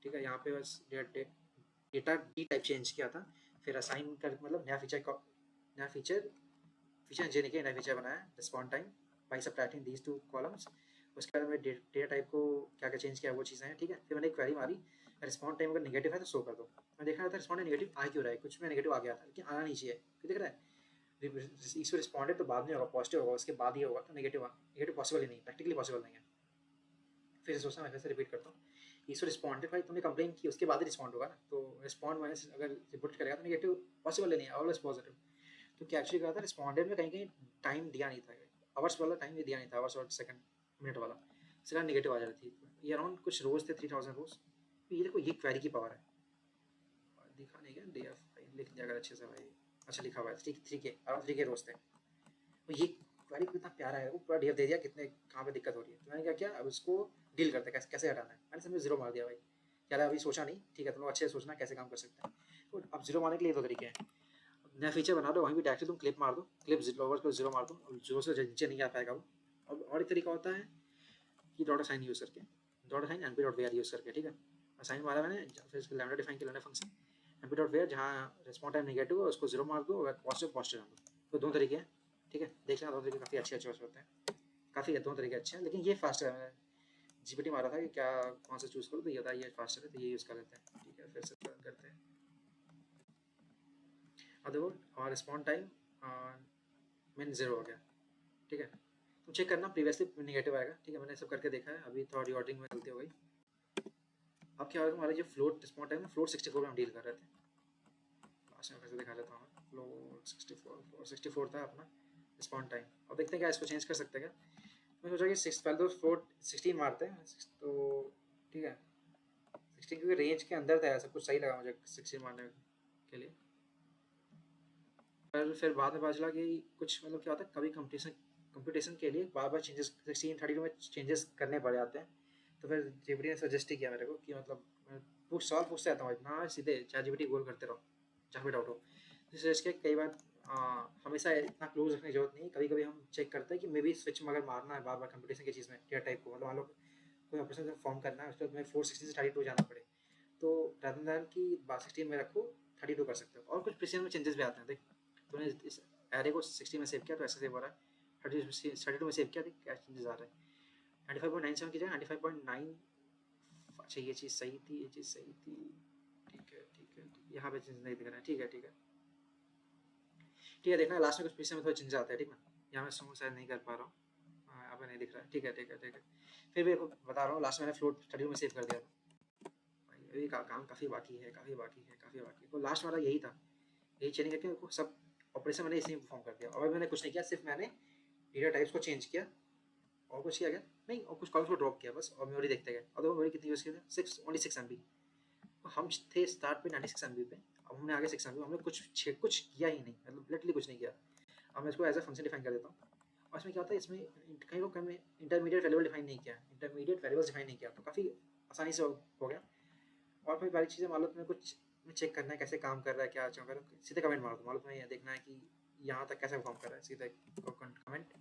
ठीक है, यहाँ पे बस डेटा डी टाइप चेंज किया था, फिर असाइन कर मतलब नया फीचर चेंज किया, नया फीचर बनाया respond time by subtracting these two columns, उसके बाद मैं डेटा टाइप को क्या क्या चेंज किया वो चीज़ें हैं, ठीक है। फिर मैंने एक क्वेरी मारी, रिस्पॉन्ड टाइम अगर नेगेटिव है तो शो कर दो, मैं देख रहा था रिस्पॉन्ड नेगेटिव आ क्यों रहा है, कुछ में नेगेटिव आ गया था, लेकिन आना नहीं चाहिए, क्यों दिख रहा है इसको रिस्पॉन्डेड तो बाद में होगा, पॉजिटिव होगा उसके बाद ही होगा, तो नेगेटिव पॉसिबल ही नहीं, प्रैक्टिकली पॉसिबल नहीं है। फिर से सोचना, मैं फिर से रिपीट करता हूँ, इसको रिस्पॉन्डेड भाई तुमने कंप्लेन की उसके बाद ही रिस्पॉन्ड होगा ना, तो रिस्पॉन्ड माइनस अगर रिपोर्ट करेगा तो नेगेटिव पॉसिबल नहीं है, ऑलवेज पॉजिटिव। तो क्या एक्चुअली कहा था, रिस्पॉन्डेड में कहीं टाइम दिया नहीं था, आवर्स वाला टाइम भी दिया नहीं था, आवर्स और सेकंड मिनट वाला, इसलिए नेगेटिव आ जा रही थी। ये अराउंड कुछ रोज थे, 3000 रोज। ये देखो ये क्वेरी की पावर है, दिखा नहीं गया डीएफ लिख दिया अगर अच्छे से भाई, अच्छा लिखा हुआ है, 3 के रोज थे, तो ये क्वेरी कितना प्यारा है, वो पूरा डीएफ दे दिया कितने कहाँ पे दिक्कत हो रही है, तो मैंने क्या किया, अब इसको डील करते हैं कैसे हटाना है, मैंने समझ 0 मार दिया भाई, क्या अभी सोचा नहीं, ठीक है तुम लोग अच्छे से सोचना कैसे काम कर सकते हैं। तो अब 0 मारने के लिए 2 तरीके हैं, नया फीचर बना दो, वहीं भी डायरेक्टली तुम क्लिप मार दो, क्लिप लोअर को 0 मार दो, अब 0 से नीचे नहीं आ पाएगा वो। अब और एक तरीका होता है कि डॉट असाइन यूज़ करके, dot assign NP dot where use करके, ठीक है, असाइन मारा मैंने, फिर इसको लैम्डा डिफाइन किया फंक्शन एनपी डॉट वेयर, जहाँ रिस्पॉन्ड टाइम नेगेटिव है उसको 0 मार दो, अगर पॉजिटिव डाल दो, तो 2 तरीके हैं, ठीक है, देख लेना, 2 तरीके काफ़ी अच्छे होते हैं। काफ़ी दोनों तरीके अच्छे हैं, लेकिन ये फास्ट है। मैंने जीपीटी मारा था कि क्या कौन सा चूज़ करो, तो ये था ये फास्ट है, तो ये यूज़ कर लेते हैं। ठीक है, फिर से करते हैं। अब देखो हमारा रिस्पॉन्ड टाइम मीन 0 हो गया। ठीक है, तुम चेक करना, प्रीवियसली नेगेटिव आएगा। ठीक है, मैंने सब करके देखा है, अभी थोड़ी ऑर्डरिंग में गलती हो गई। अब क्या होगा, हमारा जो फ्लोट रिस्पॉन्ड टाइम है, फ्लोट 64 में हम डील कर रहे थे। लास्ट में फिर से दिखा लेता हूँ मैं, फ्लोट 64 था अपना रिस्पॉन्ड टाइम। अब देखते हैं क्या इसको चेंज कर सकते हैं क्या। मैं सोचा कि पहले तो फ्लोट 16 मारते हैं, तो ठीक है 16, क्योंकि रेंज के अंदर था, सब कुछ सही लगा मुझे 16 मारने के लिए। पर फिर बाद में पता चला कि कुछ मतलब क्या होता है, कभी कंपटीशन के लिए बार बार चेंजेस 1632 में चेंजेस करने पड़ जाते हैं। तो फिर जीपीटी ने सजेस्ट ही किया मेरे को कि मतलब मैं सवाल पूछते रहता हूँ इतना, सीधे चैट जीपीटी गोल करते रहो जहाँ भी डाउट हो। तो सजेस्ट किया कई बार हमेशा इतना क्लोज रखने की जरूरत नहीं, कभी कभी हम चेक करते हैं कि मे बी स्विच अगर मारना है बार बार कंपटीशन की चीज़ में डेटा टाइप को, मतलब मान लो कोई ऑपरेशन फॉर्म करना है, उसके बाद में 416 से 32 जाना पड़े, तो रादर दैन कि 16 में रखो 32 कर सकते हो। और कुछ प्रिसीजन में चेंजेस भी आते हैं। देख तूने इस एरे को 60 में सेव किया तो ऐसा सेव हो रहा है, 32 में सेव किया, देख क्या चेंजेस आ रहे हैं। 95.97 की जगह 95.9। अच्छा ये चीज़ सही थी, ये चीज़ सही थी। ठीक है ठीक है, यहाँ पे चेंज नहीं दिख रहा है। ठीक है ठीक है ठीक है, देखना लास्ट में कुछ प्रिसीजन में थोड़ा चेंज आता है। ठीक है, यहाँ मैं सॉन्ग शायद नहीं कर पा रहा हूँ, यहाँ पे नहीं दिख रहा है। ठीक है ठीक है ठीक है, फिर भी बता रहा हूँ, लास्ट में मैंने फ्लोट 32 में सेव कर दिया था। अभी काम काफ़ी बाकी है, काफ़ी बाकी है, काफ़ी बाकी है। तो लास्ट वाला यही था, यही चेंज करके सब ऑपरेशन मैंने इसी में परफॉर्म कर दिया। और मैंने कुछ नहीं किया, सिर्फ मैंने डेटा टाइप्स को चेंज किया और कुछ किया क्या नहीं, और कुछ कॉलम्स को ड्रॉप किया बस, और मेमोरी देखते गए। और मेमोरी कितनी यूज़ की थी, ओनली 6 MB। तो हम थे स्टार्ट पे 96 MB पे, अब हमने आगे 6 MB, हमने कुछ किया ही नहीं, मतलब लिटरली कुछ नहीं किया। अब मैं इसको एज अ फंक्शन डिफाइन कर देता हूँ। और इसमें क्या होता है, इसमें कहीं लोग कहीं इंटरमीडिएट वेरिएबल डिफाइन नहीं किया, इंटरमीडिएट वेरिएबल्स डिफाइन नहीं किया, तो काफ़ी आसानी से हो गया। और कोई बारी चीज़ें मान लो तुम्हें कुछ चेक करना है कैसे काम कर रहा है, क्या अच्छा कर, सीधे कमेंट मार दो। मान लो तुम्हें यह देखना है कि यहाँ तक कैसे परफॉर्म कर रहा है, सीधे कमेंट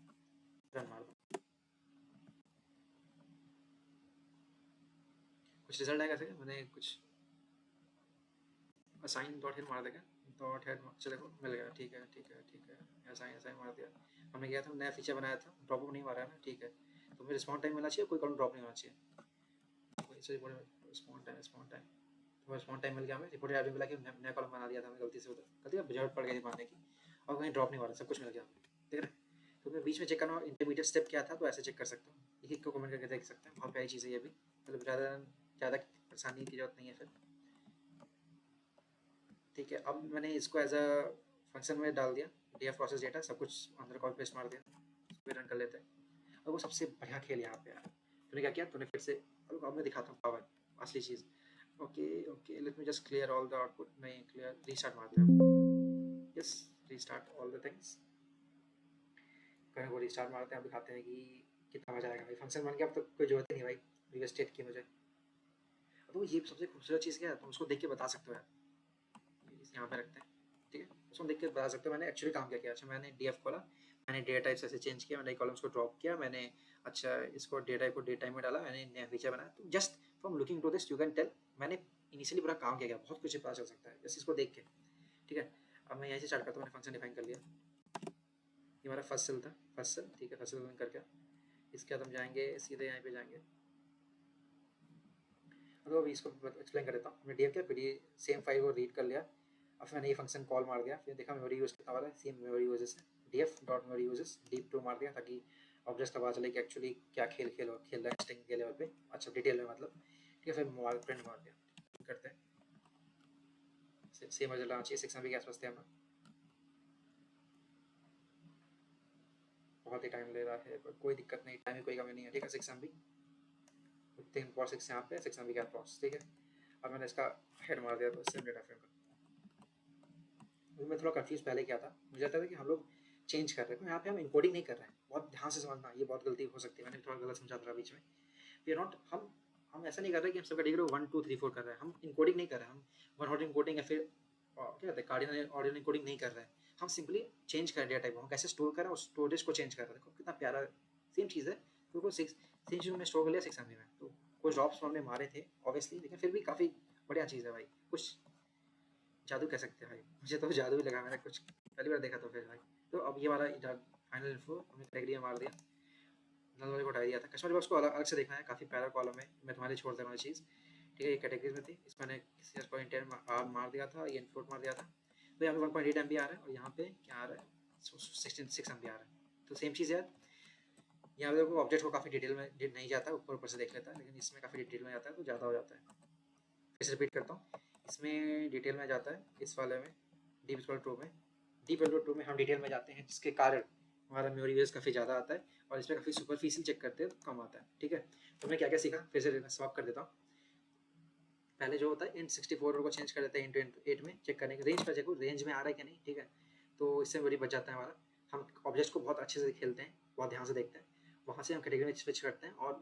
रन मार दो, कुछ रिजल्ट आएगा। कैसे मैंने कुछ असाइन डॉट हेड मार देगा, डॉट हेड चलो देखो मिल गया। ठीक है ठीक है ठीक है, असाइन मार दिया। हमने किया था नया फीचर बनाया था, ड्रॉप नहीं मारा है ना। ठीक है, तो मुझे रिस्पॉन्ड टाइम मिलना चाहिए, कोई कॉलम ड्रॉप नहीं होना चाहिए। रिस्पॉन्ड टाइम तो रिस्पॉन्ड टाइम मिल गया हमें। रिपोर्ट आदमी मिला कि नया कॉलम बना दिया था हमें गलती से, उधर गलती का जरूरत पड़ गई थी मारने की, और कहीं ड्रॉप नहीं हो रहा, सब कुछ मिल गया हमें। देख रहे, तो मैं बीच में चेक करना इंटरमीडिएट स्टेप क्या था, तो ऐसे चेक कर सकते हो, एक एक को कमेंट करके देख सकते हैं। बहुत प्यारी चीज़ है ये भी, मतलब ज़्यादा परेशानी की जरूरत नहीं है फिर। ठीक है, अब मैंने इसको एज अ फंक्शन में डाल दिया, डीएफ प्रोसेस डेटा सब कुछ अंदर कॉपी पेस्ट मार दिया, फिर रन कर लेते हैं। और वो सबसे बढ़िया खेल यहाँ पे यार, तूने क्या किया, तूने फिर से, अब मैं दिखाता हूँ पावर, असली चीज़। Okay okay, let me just clear all the output. नहीं क्लियर, रीस्टार्ट मारते हैं। Yes, restart all the things, करें वो रीस्टार्ट मारते हैं। अब दिखाते हैं कि कितना मजा आएगा भाई। फंक्शन बन गया, अब तो कोई जरूरत ही नहीं भाई प्रीवियस स्टेट की मुझे। तो ये सबसे खूबसूरत चीज़ क्या है, तुम उसको देख के बता सकते हो यार। यहाँ पे रखते हैं, ठीक है, उसको देख के बता सकते हो मैंने एक्चुअली काम क्या किया। अच्छा मैंने डीएफ खोला, मैंने डेटा टाइप्स ऐसे चेंज किया, मैंने कॉलम्स को ड्रॉप किया, मैंने अच्छा इसको डेटा टाइप को डेट टाइम में डाला, मैंने नया फीचर बनाया। तो just from looking to this you can tell मैंने इनिशियली पूरा काम किया गया, बहुत कुछ पता चल सकता है जस्ट इसको देख के। ठीक है, अब मैं यहीं से स्टार्ट करता हूँ। मैंने फंक्शन डिफाइन कर लिया, ये हमारा फर्स्ट सेल था, फर्स्ट सेल। ठीक है, फर्स्ट सेल करके इसके बाद हम जाएंगे सीधे यहाँ पे जाएंगे। तो अभी इसको एक्सप्लेन कर देता हूँ। हमने डीएफ किया, फिर ये सेम फाइल को रीड कर लिया, और फिर मैंने ये फंक्शन कॉल मार दिया, फिर देखा मेमोरी यूज़ कितना वाला है, सेम मेमोरी यूजेस है, DF dot memory usage deep true मार दिया, ताकि ऑब्जेक्ट का पता चले कि एक्चुअली क्या खेल रहा है स्ट्रिंग के लेवल पे, अच्छा डिटेल में मतलब। ठीक है, फिर मोबाइल प्रिंट मार दिया, करते हैं सेम रिजल्ट आना चाहिए। 6 MB के आसपास थे हम, बहुत ही टाइम ले रहा है पर कोई दिक्कत नहीं, टाइम की कोई कमी नहीं है। ठीक है, 6 MB 3.6 यहाँ पे 6 MB के आसपास। ठीक है, अब मैंने इसका हेड मार दिया, तो सेम डेटा फ्रेम का। मैं थोड़ा कंफ्यूज पहले क्या था, मुझे लगता था कि हम लोग चेंज कर रहे हैं, यहाँ पे हम इनकोडिंग नहीं कर रहे हैं। बहुत ध्यान से समझना, ये बहुत गलती हो सकती है, मैंने थोड़ा गलत समझा था बीच में। वी आर नॉट, हम ऐसा नहीं कर रहे कि हम सब कैटेगरी 1 2 3 4 कर रहे हैं, हम इनकोडिंग नहीं कर रहे हैं, हम वन हॉट इनकोडिंग या फिर क्या कहते हैं कार्डिनल ऑर्डिनल इनकोडिंग नहीं कर रहे हैं। हम सिंपली चेंज कर डेटा टाइप, हम कैसे स्टोर कर रहे हैं उस स्टोरेज को चेंज कर रहे हैं। देखो कितना प्यारा सेम चीज़ है, तो सेम चीज़ मैंने स्टोर कर लिया 6 MB में। तो कुछ ड्रॉप्स हमने मारे थे ऑब्वियसली, लेकिन फिर भी काफ़ी बढ़िया चीज़ है भाई, कुछ जादू कह सकते हैं भाई, मुझे तो जादू ही लगा, मैंने कुछ पहली बार देखा तो फिर भाई। तो अब ये हमारा फाइनल इन्फो हमने कैटेगरी में मार दिया। नल वाले को हटा दिया था। कस्टमर बॉक्स को अलग अलग से देखना है, काफ़ी प्यारा कॉलम है, मैं तुम्हारे लिए छोड़ दे रहा हूँ ये चीज़, ठीक है। ये कैटेगरीज में थी, इसमें मैंने किसी को इंटेंट मार दिया था, ये इनपुट मार दिया था। तो यहाँ पे 1.8 MB आ रहा है और यहाँ पे क्या आ रहा है 16 MB आ रहा है। तो सेम चीज़ यार, यहाँ पे देखो ऑब्जेक्ट को काफ़ी डिटेल में नहीं जाता है, ऊपर ऊपर से देख लेता है, लेकिन इसमें काफ़ी डिटेल में जाता है तो ज़्यादा हो जाता है। फिर से रिपीट करता हूँ, इसमें डिटेल में जाता है, इस वाले में डीप इक्वल टू में, डीप इक्वल टू में हम डिटेल में जाते हैं, जिसके कारण हमारा मेमोरी यूज काफ़ी ज़्यादा आता है, और इसमें काफ़ी सुपरफिशियल चेक करते हैं तो कम आता है, ठीक है। तो मैं क्या क्या सीखा फिर से स्वैप कर देता हूँ। पहले जो होता है इन 64 को चेंज कर देते हैं इंटू 8 में, चेक करने के रेंज पर देखो रेंज में आ रहा है कि नहीं, ठीक है। तो इससे बड़ी बच जाता है हमारा। हम ऑब्जेक्ट्स को बहुत अच्छे से खेलते हैं, बहुत ध्यान से देखते हैं, वहाँ से हम कैटेगरी में स्विच करते हैं और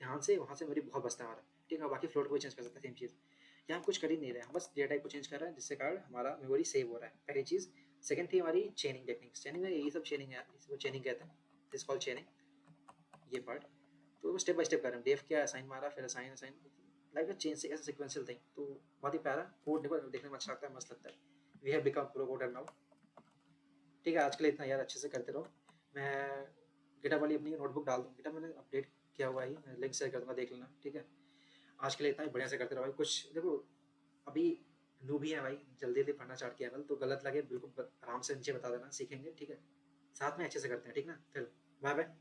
ध्यान से वहाँ से मेमोरी बहुत बचता है हमारा, ठीक है। बाकी फ्लोट को भी चेंज कर सकते हैं, सेम चीज़। यहाँ हम कुछ कर ही नहीं रहे, हम बस डेटा टाइप को चेंज कर रहे हैं, जिससे कारण हमारा मेमोरी सेव हो रहा है, पहली चीज़। सेकंड थी हमारी चेनिंग टेक्निक्स। चेनिंग में यही सब चेनिंग है, इसको चेनिंग कहते हैं, दिस कॉल चेनिंग, ये पार्ट। तो स्टेप बाय स्टेप कर रहे हैं, डेव किया, असाइन मारा, फिर असाइन असाइन लाइक चेंज से ऐसा सीक्वेंशियल थिंग। तो बहुत ही प्यारा कोड देखने में अच्छा लगता है, मस्त लगता है। We have become pro coder now, ठीक है। आज के लिए इतना यार, अच्छे से करते रहो। मैं गिटहब वाली अपनी नोटबुक डाल दूँ, गिटहब मैंने अपडेट किया हुआ ही, मैं लिंक शेयर कर दूँगा, देख लेना, ठीक है। आज के लिए इतना ही, बढ़िया से करते रहो भाई। कुछ देखो अभी नूबी है भाई, जल्दी जल्दी पढ़ना स्टार्ट किया, तो गलत लगे बिल्कुल आराम से नीचे बता देना, सीखेंगे, ठीक है। साथ में अच्छे से करते हैं, ठीक ना। फिर बाय बाय।